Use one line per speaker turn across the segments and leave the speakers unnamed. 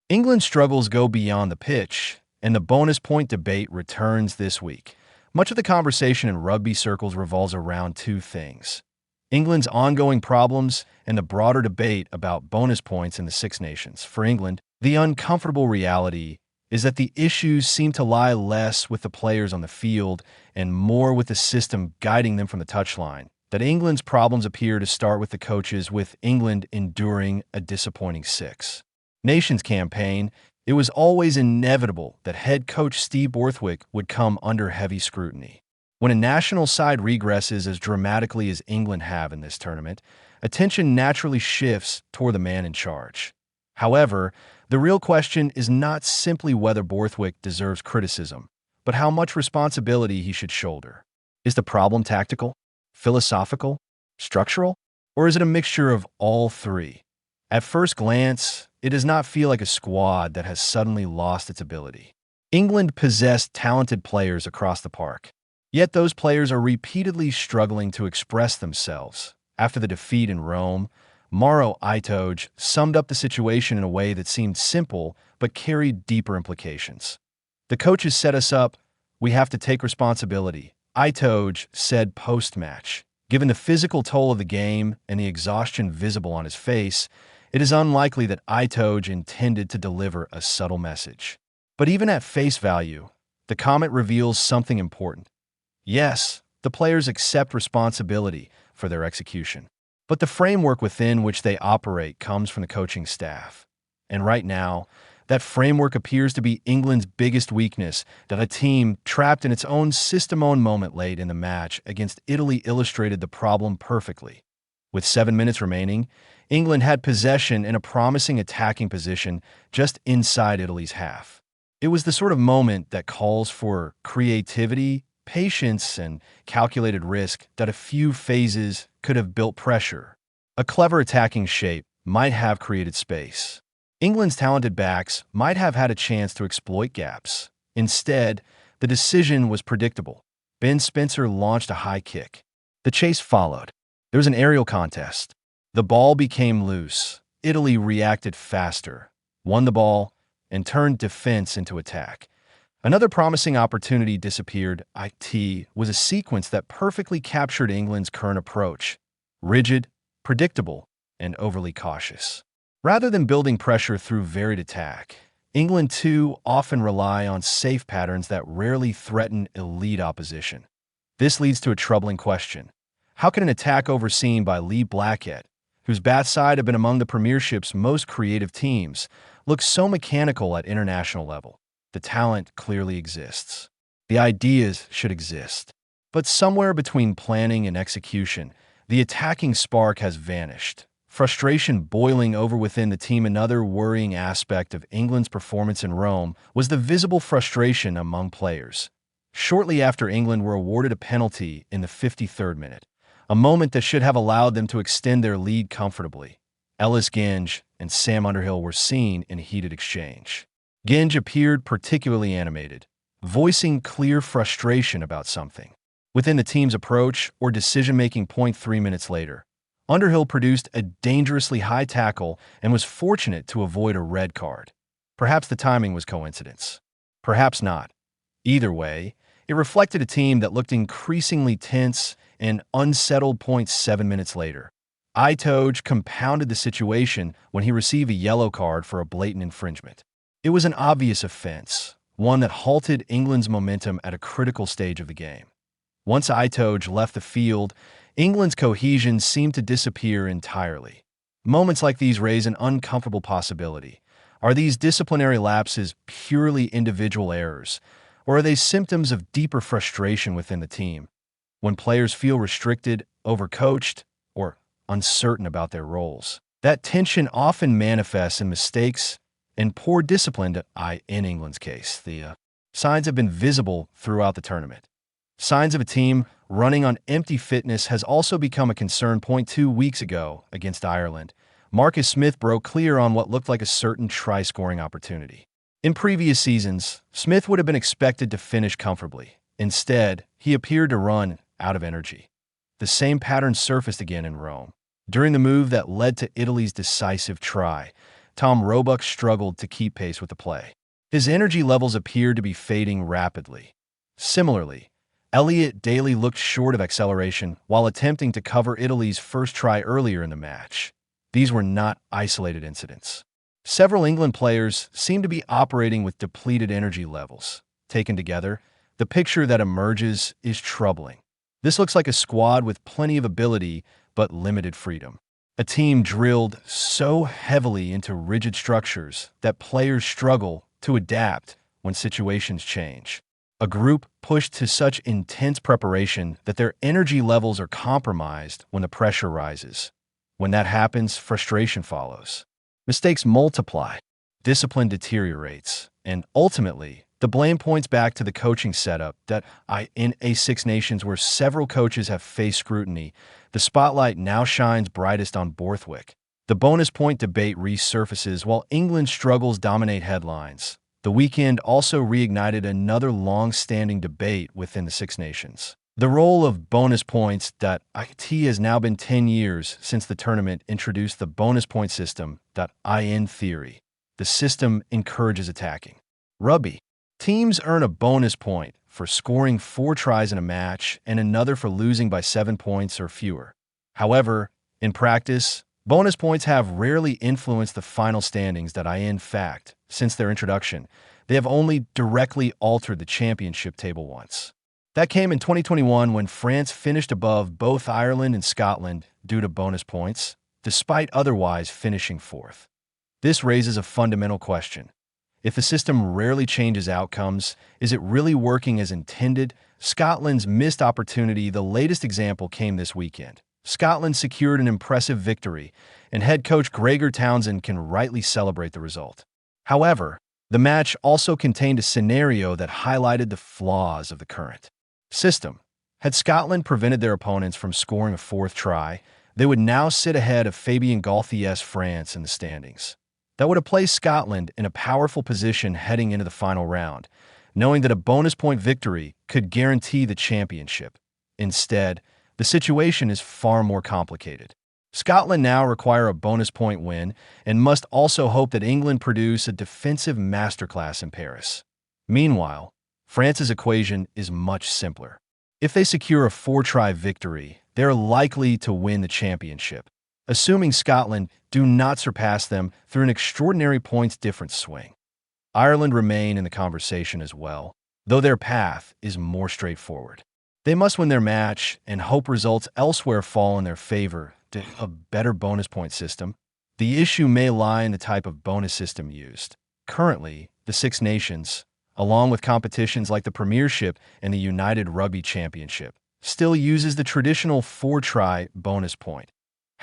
England's struggles go beyond the pitch, and the bonus point debate returns this week. Much of the conversation in rugby circles revolves around two things: England's ongoing problems and the broader debate about bonus points in the Six Nations. For England, the uncomfortable reality is that the issues seem to lie less with the players on the field and more with the system guiding them from the touchline. That England's problems appear to start with the coaches, with England enduring a disappointing Six Nations campaign. It was always inevitable that head coach Steve Borthwick would come under heavy scrutiny. When a national side regresses as dramatically as England have in this tournament, attention naturally shifts toward the man in charge. However, the real question is not simply whether Borthwick deserves criticism, but how much responsibility he should shoulder. Is the problem tactical, philosophical, structural, or is it a mixture of all three? At first glance, it does not feel like a squad that has suddenly lost its ability. England possessed talented players across the park, yet those players are repeatedly struggling to express themselves. After the defeat in Rome, Maro Itoje summed up the situation in a way that seemed simple but carried deeper implications. "The coaches set us up. We have to take responsibility," Itoje said post-match. Given the physical toll of the game and the exhaustion visible on his face, it is unlikely that Itoje intended to deliver a subtle message. But even at face value, the comment reveals something important. Yes, the players accept responsibility for their execution, but the framework within which they operate comes from the coaching staff. And right now, that framework appears to be England's biggest weakness. That a team trapped in its own system-owned moment late in the match against Italy illustrated the problem perfectly. With 7 minutes remaining, England had possession in a promising attacking position just inside Italy's half. It was the sort of moment that calls for creativity, patience, and calculated risk. That a few phases could have built pressure. A clever attacking shape might have created space. England's talented backs might have had a chance to exploit gaps. Instead, the decision was predictable. Ben Spencer launched a high kick. The chase followed. There was an aerial contest. The ball became loose. Italy reacted faster, won the ball, and turned defense into attack. Another promising opportunity disappeared. It was a sequence that perfectly captured England's current approach: rigid, predictable, and overly cautious. Rather than building pressure through varied attack, England too often rely on safe patterns that rarely threaten elite opposition. This leads to a troubling question. How can an attack overseen by Lee Blackett, whose Bath-side have been among the Premiership's most creative teams, look so mechanical at international level? The talent clearly exists. The ideas should exist. But somewhere between planning and execution, the attacking spark has vanished. Frustration boiling over within the team. Another worrying aspect of England's performance in Rome was the visible frustration among players. Shortly after, England were awarded a penalty in the 53rd minute, a moment that should have allowed them to extend their lead comfortably. Ellis Genge and Sam Underhill were seen in a heated exchange. Genge appeared particularly animated, voicing clear frustration about something within the team's approach or decision-making. 3 minutes later, Underhill produced a dangerously high tackle and was fortunate to avoid a red card. Perhaps the timing was coincidence. Perhaps not. Either way, it reflected a team that looked increasingly tense and unsettled. 7 minutes later, Itoje compounded the situation when he received a yellow card for a blatant infringement. It was an obvious offense, one that halted England's momentum at a critical stage of the game. Once Itoje left the field, England's cohesion seemed to disappear entirely. Moments like these raise an uncomfortable possibility. Are these disciplinary lapses purely individual errors, or are they symptoms of deeper frustration within the team? When players feel restricted, overcoached, or uncertain about their roles, that tension often manifests in mistakes and poor discipline. In England's case, the signs have been visible throughout the tournament. Signs of a team running on empty fitness has also become a concern. 2 weeks ago against Ireland, Marcus Smith broke clear on what looked like a certain try-scoring opportunity. In previous seasons, Smith would have been expected to finish comfortably. Instead, he appeared to run out of energy. The same pattern surfaced again in Rome. During the move that led to Italy's decisive try, Tom Roebuck struggled to keep pace with the play. His energy levels appeared to be fading rapidly. Similarly, Elliot Daly looked short of acceleration while attempting to cover Italy's first try earlier in the match. These were not isolated incidents. Several England players seemed to be operating with depleted energy levels. Taken together, the picture that emerges is troubling. This looks like a squad with plenty of ability but limited freedom. A team drilled so heavily into rigid structures that players struggle to adapt when situations change. A group pushed to such intense preparation that their energy levels are compromised when the pressure rises. When that happens, frustration follows. Mistakes multiply, discipline deteriorates, and ultimately, the blame points back to the coaching setup that in Six Nations where several coaches have faced scrutiny. The spotlight now shines brightest on Borthwick. The bonus point debate resurfaces while England's struggles dominate headlines. The weekend also reignited another long-standing debate within the Six Nations. The role of bonus points. It has now been 10 years since the tournament introduced the bonus point system. In theory, the system encourages attacking. Rugby. Teams earn a bonus point for scoring 4 tries in a match and another for losing by 7 points or fewer. However, in practice, bonus points have rarely influenced the final standings. In fact, since their introduction, they have only directly altered the championship table once. That came in 2021 when France finished above both Ireland and Scotland due to bonus points, despite otherwise finishing 4th. This raises a fundamental question. If the system rarely changes outcomes, is it really working as intended? Scotland's missed opportunity. The latest example came this weekend. Scotland secured an impressive victory, and head coach Gregor Townsend can rightly celebrate the result. However, the match also contained a scenario that highlighted the flaws of the current system. Had Scotland prevented their opponents from scoring a 4th try, they would now sit ahead of Fabien Galthiès's France in the standings. That would have placed Scotland in a powerful position heading into the final round, knowing that a bonus point victory could guarantee the championship. Instead, the situation is far more complicated. Scotland now require a bonus point win and must also hope that England produce a defensive masterclass in Paris. Meanwhile, France's equation is much simpler. If they secure a 4-try victory, they are likely to win the championship, assuming Scotland do not surpass them through an extraordinary points difference swing. Ireland remain in the conversation as well, though their path is more straightforward. They must win their match and hope results elsewhere fall in their favor to a better bonus point system. The issue may lie in the type of bonus system used. Currently, the Six Nations, along with competitions like the Premiership and the United Rugby Championship, still uses the traditional 4-try bonus point.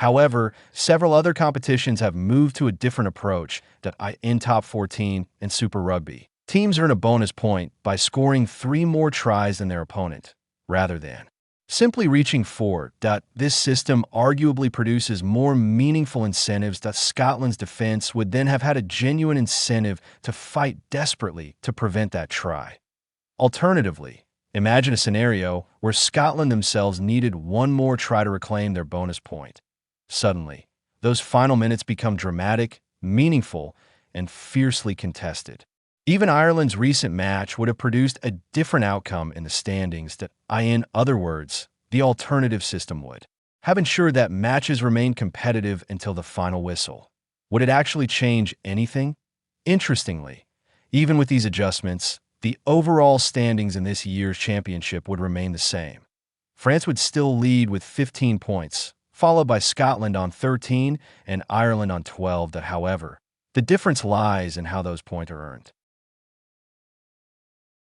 However, several other competitions have moved to a different approach. In Top 14 and Super Rugby, teams earn a bonus point by scoring 3 more tries than their opponent, rather than simply reaching 4. This system arguably produces more meaningful incentives. Scotland's defense would then have had a genuine incentive to fight desperately to prevent that try. Alternatively, imagine a scenario where Scotland themselves needed 1 more try to reclaim their bonus point. Suddenly, those final minutes become dramatic, meaningful, and fiercely contested. Even Ireland's recent match would have produced a different outcome in the standings. In other words, the alternative system would have ensured that matches remained competitive until the final whistle. Would it actually change anything? Interestingly, even with these adjustments, the overall standings in this year's championship would remain the same. France would still lead with 15 points, followed by Scotland on 13 and Ireland on 12. However, the difference lies in how those points are earned.